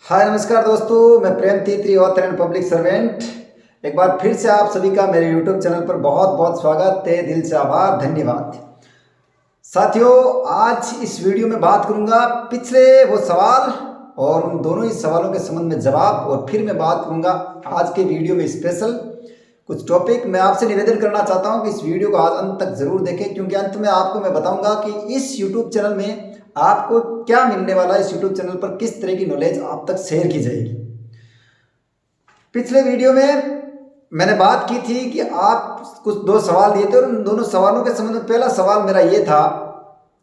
हाय नमस्कार दोस्तों, मैं प्रेम तीत्री ऑथर एंड पब्लिक सर्वेंट। एक बार फिर से आप सभी का मेरे यूट्यूब चैनल पर बहुत बहुत स्वागत, तहे दिल से आभार, धन्यवाद। साथियों, आज इस वीडियो में बात करूंगा पिछले वो सवाल और उन दोनों ही सवालों के संबंध में जवाब, और फिर मैं बात करूंगा आज के वीडियो में स्पेशल कुछ टॉपिक। मैं आपसे निवेदन करना चाहता हूं कि इस वीडियो को आज अंत तक जरूर देखें, क्योंकि अंत में आपको मैं बताऊंगा कि इस यूट्यूब चैनल में आपको क्या मिलने वाला है। इस यूट्यूब चैनल पर किस तरह की नॉलेज आप तक शेयर की जाएगी। पिछले वीडियो में मैंने बात की थी कि आप कुछ दो सवाल दिए थे, और उन दोनों सवालों के संबंध में पहला सवाल मेरा ये था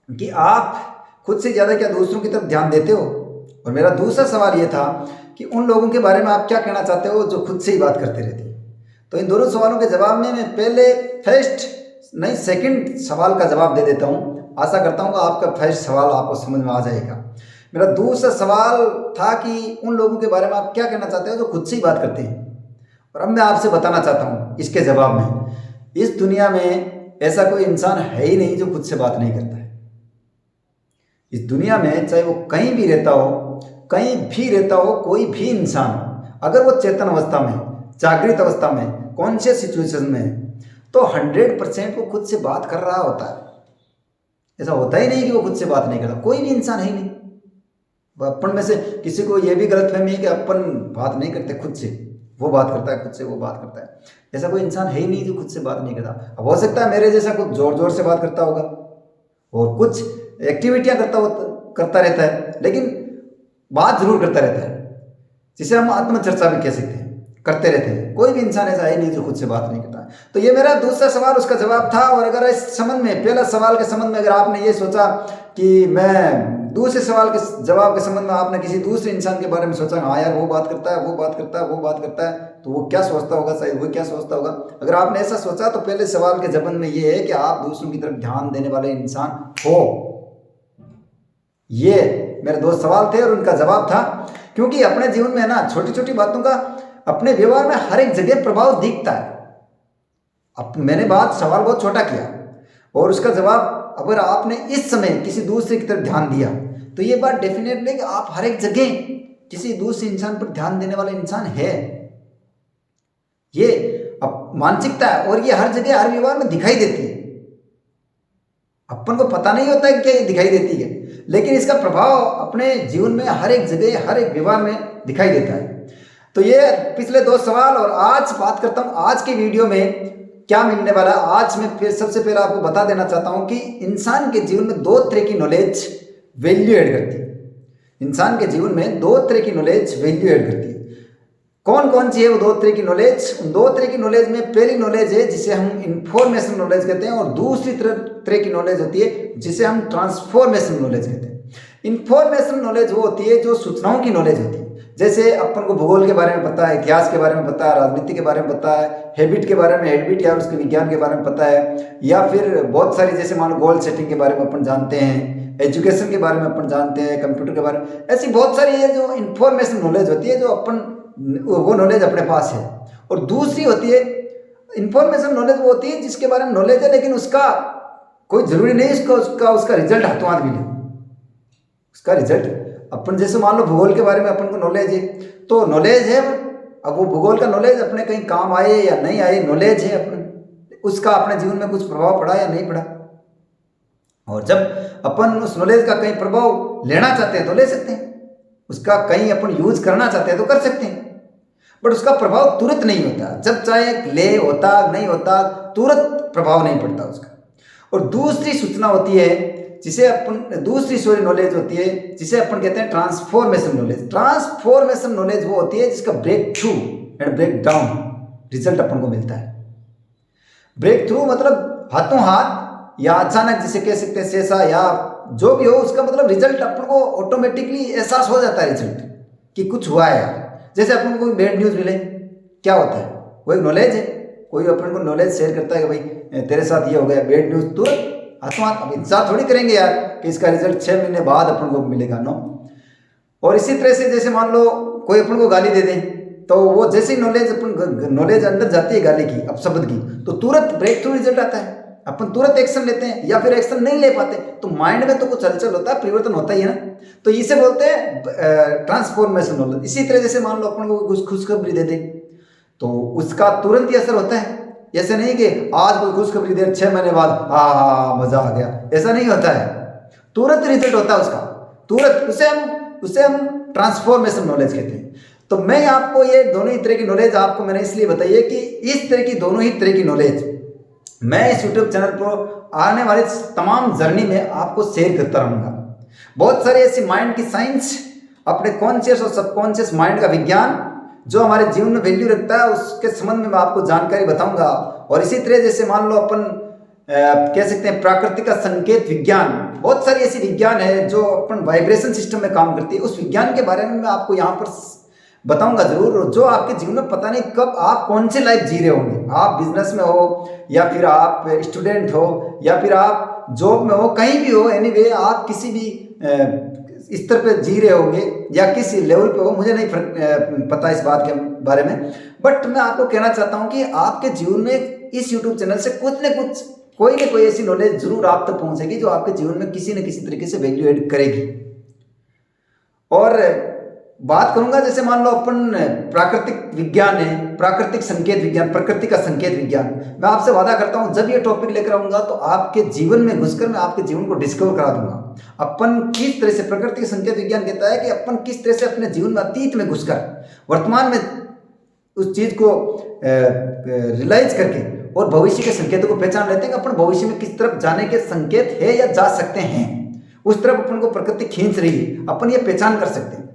कि आप खुद से ज़्यादा क्या दूसरों की तरफ ध्यान देते हो, और मेरा दूसरा सवाल ये था कि उन लोगों के बारे में आप क्या कहना चाहते हो जो खुद से ही बात करते रहते हैं। तो इन दोनों सवालों के जवाब में मैं पहले सेकंड सवाल का जवाब दे देता हूँ। आशा करता हूँ कि आपका फर्स्ट सवाल आपको समझ में आ जाएगा। मेरा दूसरा सवाल था कि उन लोगों के बारे में आप क्या कहना चाहते हो जो खुद से ही बात करते हैं, और अब मैं आपसे बताना चाहता हूँ इसके जवाब में, इस दुनिया में ऐसा कोई इंसान है ही नहीं जो खुद से बात नहीं करता है। इस दुनिया में चाहे वो कहीं भी रहता हो, कोई भी इंसान हो, अगर वो चेतन अवस्था में, जागृत अवस्था में, कॉन्शियस सिचुएशन में, तो 100% वो खुद से बात कर रहा होता है। ऐसा होता ही नहीं कि वो खुद से बात नहीं करता। कोई भी इंसान है ही नहीं। अपन में से किसी को ये भी गलतफहमी है कि अपन बात नहीं करते खुद से, वो बात करता है खुद से, वो बात करता है। ऐसा कोई इंसान है ही नहीं जो खुद से बात नहीं करता। अब हो सकता है मेरे जैसा कुछ जोर जोर से बात करता होगा और कुछ एक्टिविटियां करता रहता है, लेकिन बात जरूर करता रहता है, जिसे हम आत्मचर्चा भी कह सकते हैं, करते रहते हैं। कोई भी इंसान ऐसा है नहीं जो खुद से बात नहीं करता। तो ये मेरा दूसरा सवाल, उसका जवाब था। और अगर इस संबंध में, पहला सवाल के संबंध में अगर आपने ये सोचा कि मैं दूसरे सवाल के जवाब के संबंध में आपने किसी दूसरे इंसान के बारे में सोचा, हाँ यार वो बात करता है, वो बात करता है, वो बात करता है, तो वो क्या सोचता होगा, शायद वो क्या सोचता होगा। अगर आपने ऐसा सोचा तो पहले सवाल के संबंध में ये है कि आप दूसरों की तरफ ध्यान देने वाले इंसान हो। ये मेरे दो सवाल थे और उनका जवाब था। क्योंकि अपने जीवन में ना छोटी छोटी बातों का अपने व्यवहार में हर एक जगह प्रभाव दिखता है। अब मैंने सवाल बहुत छोटा किया, और उसका जवाब अगर आपने इस समय किसी दूसरे की तरफ ध्यान दिया, तो ये बात डेफिनेटली कि आप हर एक जगह किसी दूसरे इंसान पर ध्यान देने वाला इंसान है। ये अब मानसिकता है, और ये हर जगह, हर व्यवहार में दिखाई देती है। अपन को पता नहीं होता है कि ये दिखाई देती है, लेकिन इसका प्रभाव अपने जीवन में हर एक जगह, हर एक व्यवहार में दिखाई देता है। तो ये पिछले दो सवाल, और आज बात करता हूं आज की वीडियो में क्या मिलने वाला है। आज मैं फिर सबसे पहले आपको बता देना चाहता हूं कि इंसान के जीवन में दो तरह की नॉलेज वैल्यू ऐड करती है। इंसान के जीवन में दो तरह की नॉलेज वैल्यू ऐड करती है। कौन कौन सी है वो दो तरह की नॉलेज? उन दो तरह की नॉलेज में पहली नॉलेज है जिसे हम इंफॉर्मेशन नॉलेज कहते हैं, और दूसरी तरह की नॉलेज होती है जिसे हम ट्रांसफॉर्मेशन नॉलेज कहते हैं। इंफॉर्मेशन नॉलेज वो होती है जो सूचनाओं की नॉलेज होती है। जैसे अपन को भूगोल के बारे में पता है, इतिहास के बारे में पता है, राजनीति के बारे में पता है, हैबिट के बारे में, हैबिट या उसके विज्ञान के बारे में पता है, या फिर बहुत सारी, जैसे मान लो गोल सेटिंग के बारे में अपन जानते हैं, एजुकेशन के बारे में अपन जानते हैं, कंप्यूटर के बारे में। ऐसी बहुत सारी है जो इंफॉर्मेशन नॉलेज होती है, जो अपन वो नॉलेज अपने पास है। और दूसरी होती है इंफॉर्मेशन नॉलेज, वो होती है जिसके बारे में नॉलेज है, लेकिन उसका कोई जरूरी नहीं उसका रिजल्ट हाथों हाथ मिले। उसका रिजल्ट अपन, जैसे मान लो भूगोल के बारे में अपन को नॉलेज है, तो नॉलेज है। अब वो भूगोल का नॉलेज अपने कहीं काम आए या नहीं आए, नॉलेज है अपने, उसका अपने जीवन में कुछ प्रभाव पड़ा या नहीं पड़ा। और जब अपन उस नॉलेज का कहीं प्रभाव लेना चाहते हैं तो ले सकते हैं, उसका कहीं अपन यूज करना चाहते हैं तो कर सकते हैं, बट उसका प्रभाव तुरंत नहीं होता। जब चाहे ले होता, नहीं होता, तुरंत प्रभाव नहीं पड़ता उसका। और दूसरी सूचना होती है जिसे अपन, दूसरी नॉलेज होती है जिसे अपन कहते हैं ट्रांसफॉर्मेशन नॉलेज। ट्रांसफॉर्मेशन नॉलेज वो होती है जिसका breakthrough and breakdown result अपन को मिलता है। ब्रेक थ्रू मतलब हाथों हाथ या अचानक, जिसे कह सकते हैं सेसा, या जो भी हो, उसका मतलब रिजल्ट अपन को ऑटोमेटिकली एहसास हो जाता है रिजल्ट कि कुछ हुआ है यार। जैसे अपन को कोई बैड न्यूज मिले, क्या होता है, वो एक नॉलेज है। कोई अपन को नॉलेज शेयर करता है कि भाई तेरे साथ ये हो गया, बैड न्यूज, तुरंत हाथों हाथ। अब इंतजार थोड़ी करेंगे यार कि इसका रिजल्ट 6 महीने बाद अपन को मिलेगा, नो। और इसी तरह से जैसे मान लो कोई अपन को गाली दे दे, तो वो जैसे ही नॉलेज अंदर जाती है गाली की, अब शब्द की, तो तुरंत ब्रेक थ्रू रिजल्ट आता है। अपन तुरंत एक्शन लेते हैं या फिर एक्शन नहीं ले पाते, तो माइंड में तो कुछ हलचल होता है, परिवर्तन होता ही है ना। तो इसे बोलते हैं ट्रांसफॉर्मेशन नॉलेज। इसी तरह जैसे मान लो अपन को कुछ खुशखबरी दे दे तो उसका तुरंत ही असर होता है। ऐसे नहीं कि आज कोई खुशखबरी दे 6 महीने बाद हाँ मजा आ गया, ऐसा नहीं होता है। तुरंत रिजल्ट होता है उसका, तुरंत। उसे हम ट्रांसफॉर्मेशन नॉलेज कहते हैं। तो मैं आपको ये दोनों ही तरह की नॉलेज आपको मैंने इसलिए बताई है कि इस तरह की दोनों ही तरह की नॉलेज मैं इस यूट्यूब चैनल पर आने वाले तमाम जर्नी में आपको शेयर करता रहूँगा। बहुत सारी ऐसी माइंड की साइंस, अपने कॉन्शियस और सबकॉन्शियस माइंड का विज्ञान जो हमारे जीवन में वैल्यू रखता है, उसके संबंध में मैं आपको जानकारी बताऊंगा। और इसी तरह जैसे मान लो अपन कह सकते हैं प्राकृतिक का संकेत विज्ञान, बहुत सारी ऐसी विज्ञान है जो अपन वाइब्रेशन सिस्टम में काम करती है, उस विज्ञान के बारे में मैं आपको यहाँ पर बताऊंगा जरूर, जो आपके जीवन में पता नहीं कब आप कौन सी लाइफ जी रहे होंगे। आप बिजनेस में हो या फिर आप स्टूडेंट हो या फिर आप जॉब में हो, कहीं भी हो, एनीवे आप किसी भी स्तर पे जी रहे होंगे या किस लेवल पे हो, मुझे नहीं पता इस बात के बारे में। बट मैं आपको कहना चाहता हूँ कि आपके जीवन में इस यूट्यूब चैनल से कुछ न कुछ, कोई न कोई ऐसी नॉलेज जरूर आप तक पहुँचेगी जो आपके जीवन में किसी न किसी तरीके से वैल्यू एड करेगी। और बात करूंगा जैसे मान लो अपन प्राकृतिक विज्ञान है, प्राकृतिक संकेत विज्ञान, प्रकृति का संकेत विज्ञान, मैं आपसे वादा करता हूं जब ये टॉपिक लेकर आऊंगा तो आपके जीवन में घुसकर मैं आपके जीवन को डिस्कवर करा दूंगा। अपन किस तरह से, प्रकृति का संकेत विज्ञान कहता है कि अपन किस तरह से अपने जीवन में अतीत में घुसकर वर्तमान में उस चीज को रियलाइज करके और भविष्य के संकेतों को पहचान लेते हैं कि अपन भविष्य में किस तरफ जाने के संकेत है या जा सकते हैं, उस तरफ अपन को प्रकृति खींच रही है, अपन ये पहचान कर सकते हैं।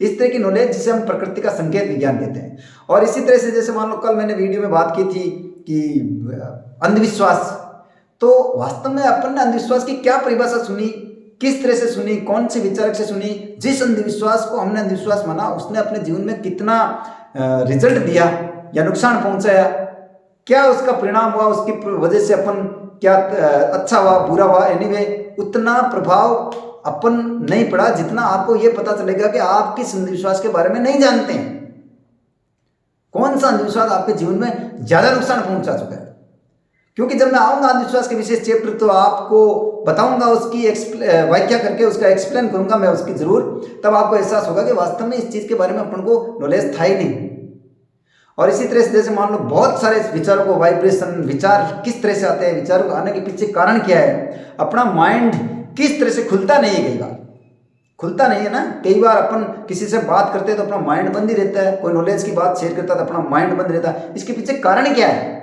इस तरह की नॉलेज जिसे हम प्रकृति का संकेत विज्ञान कहते हैं। और इसी तरह से जैसे मान लो कल मैंने वीडियो में बात की थी कि अंधविश्वास, तो वास्तव में अपन ने अंधविश्वास की क्या परिभाषा सुनी, किस तरह से सुनी, कौन से विचारक से सुनी, जिस अंधविश्वास को हमने अंधविश्वास माना उसने अपने जीवन में कितना रिजल्ट दिया या नुकसान पहुंचाया, क्या उसका परिणाम हुआ, उसकी वजह से अपन क्या अच्छा हुआ बुरा हुआ, एनीवे उतना प्रभाव अपन नहीं पड़ा जितना आपको यह पता चलेगा कि आप किस अंधविश्वास के बारे में नहीं जानते हैं, कौन सा अंधविश्वास आपके जीवन में ज्यादा नुकसान पहुंचा चुका है। क्योंकि जब मैं आऊंगा अंधविश्वास के विशेष चैप्टर तो आपको बताऊंगा, उसकी व्याख्या करके उसका एक्सप्लेन करूंगा मैं उसकी जरूर, तब आपको एहसास होगा कि वास्तव में इस चीज के बारे में अपन को नॉलेज था ही नहीं। और इसी तरह से जैसे मान लो बहुत सारे विचारों को, वाइब्रेशन, विचार किस तरह से आते हैं, विचारों को आने के पीछे कारण क्या है, अपना माइंड किस तरह से खुलता नहीं है, कई बार खुलता नहीं है ना। कई बार अपन किसी से बात करते हैं तो अपना माइंड बंद ही रहता है, कोई नॉलेज की बात शेयर करता है तो अपना माइंड बंद रहता है। इसके पीछे कारण क्या है,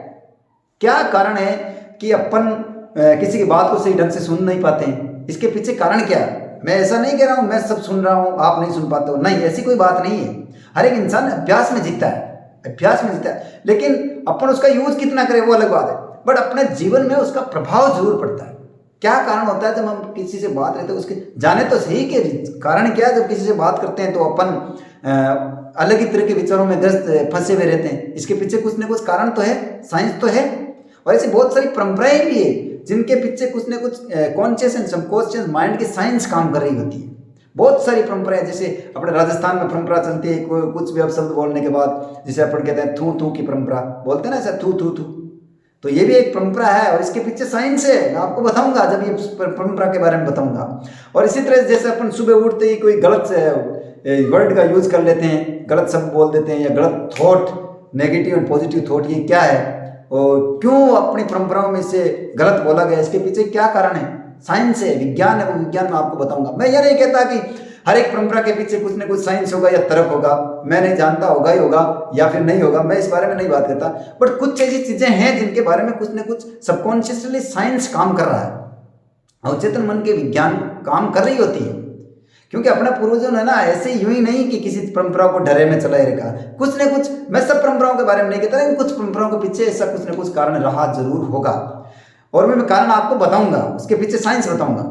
क्या कारण है कि अपन किसी की बात को सही ढंग से सुन नहीं पाते हैं, इसके पीछे कारण क्या है। मैं ऐसा नहीं कह रहा हूं मैं सब सुन रहा हूं आप नहीं सुन पाते हो, नहीं, ऐसी कोई बात नहीं है। हर एक इंसान अभ्यास में जीता है, अभ्यास में जीता है, लेकिन अपन उसका यूज कितना करें वो अलग बात है, बट अपने जीवन में उसका प्रभाव जरूर पड़ता है। क्या कारण होता है जब हम किसी से बात करते हैं, उसके जाने तो सही के कारण क्या है। जब किसी से बात करते हैं तो अपन अलग ही तरह के विचारों में ग्रस्त फंसे हुए रहते हैं, इसके पीछे कुछ न कुछ कारण तो है, साइंस तो है। और ऐसी बहुत सारी परंपराएं भी है जिनके पीछे कुछ न कुछ कॉन्शियस एंड सबकॉन्शियस माइंड की साइंस काम कर रही होती है। बहुत सारी परंपराएं, जैसे अपने राजस्थान में परंपरा चलती है कुछ भी अपशब्द बोलने के बाद, जैसे अपन कहते हैं थू थू की परंपरा बोलते हैं ना, ऐसा थू थू थू, तो ये भी एक परंपरा है और इसके पीछे साइंस है। मैं आपको बताऊंगा जब ये परंपरा के बारे में बताऊंगा। और इसी तरह जैसे अपन सुबह उठते ही कोई गलत वर्ड का यूज कर लेते हैं, गलत शब्द बोल देते हैं या गलत thought, negative and positive thought, ये क्या है और क्यों अपनी परंपराओं में से गलत बोला गया, इसके पीछे क्या कारण है, साइंस है, विज्ञान है, वो विज्ञान में आपको बताऊंगा। मैं ये नहीं कहता कि हर एक परंपरा के पीछे कुछ न कुछ साइंस होगा या तर्क होगा, मैं नहीं जानता, होगा ही होगा या फिर नहीं होगा, मैं इस बारे में नहीं बात करता। बट कुछ ऐसी चीजें हैं जिनके बारे में कुछ न कुछ सबकॉन्शियसली साइंस काम कर रहा है, अवचेतन मन के विज्ञान काम कर रही होती है। क्योंकि अपने पूर्वजों ने ना ऐसे यूं ही नहीं कि किसी परंपरा को डरे में चलाए रखा, कुछ न कुछ, मैं सब परंपराओं के बारे में नहीं कहता, लेकिन कुछ परंपराओं के पीछे ऐसा कुछ न कुछ कारण रहा जरूर होगा और मैं कारण आपको बताऊंगा, उसके पीछे साइंस बताऊंगा।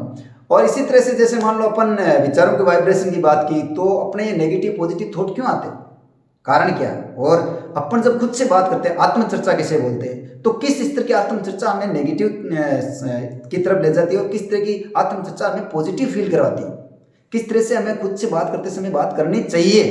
और इसी तरह से जैसे मान लो अपन विचारों के वाइब्रेशन की बात की, तो अपने नेगेटिव पॉजिटिव थॉट क्यों आते हैं, कारण क्या है। और अपन जब खुद से बात करते हैं, आत्मचर्चा किसे बोलते हैं, तो किस स्तर की आत्मचर्चा हमें नेगेटिव की तरफ ले जाती है और किस तरह की आत्मचर्चा हमें पॉजिटिव फील करवाती है, किस तरह से हमें खुद से बात करते समय बात करनी चाहिए,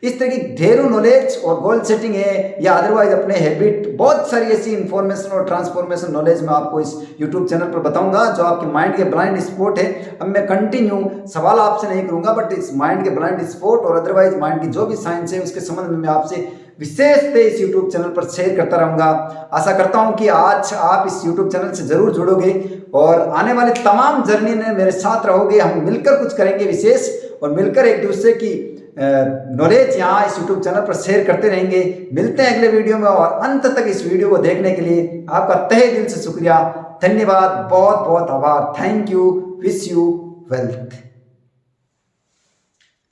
इस तरह की ढेरों नॉलेज और गोल सेटिंग है या अदरवाइज अपने हैबिट, बहुत सारी ऐसी इंफॉर्मेशन और ट्रांसफॉर्मेशन नॉलेज मैं आपको इस यूट्यूब चैनल पर बताऊंगा जो आपके माइंड के ब्लाइंड स्पॉट है। अब मैं कंटिन्यू सवाल आपसे नहीं करूंगा, बट इस माइंड के ब्लाइंड स्पॉट और अदरवाइज माइंड की जो भी साइंस है उसके संबंध में मैं आपसे विशेषतः इस YouTube चैनल पर शेयर करता रहूंगा। आशा करता हूं कि आज आप इस YouTube चैनल से जरूर जुड़ोगे और आने वाले तमाम जर्नी में मेरे साथ रहोगे। हम मिलकर कुछ करेंगे विशेष और मिलकर एक दूसरे की नॉलेज यहाँ इस YouTube चैनल पर शेयर करते रहेंगे। मिलते हैं अगले वीडियो में और अंत तक इस वीडियो को देखने के लिए आपका तहे दिल से शुक्रिया, धन्यवाद, बहुत बहुत आभार। Thank you, wish you wealth.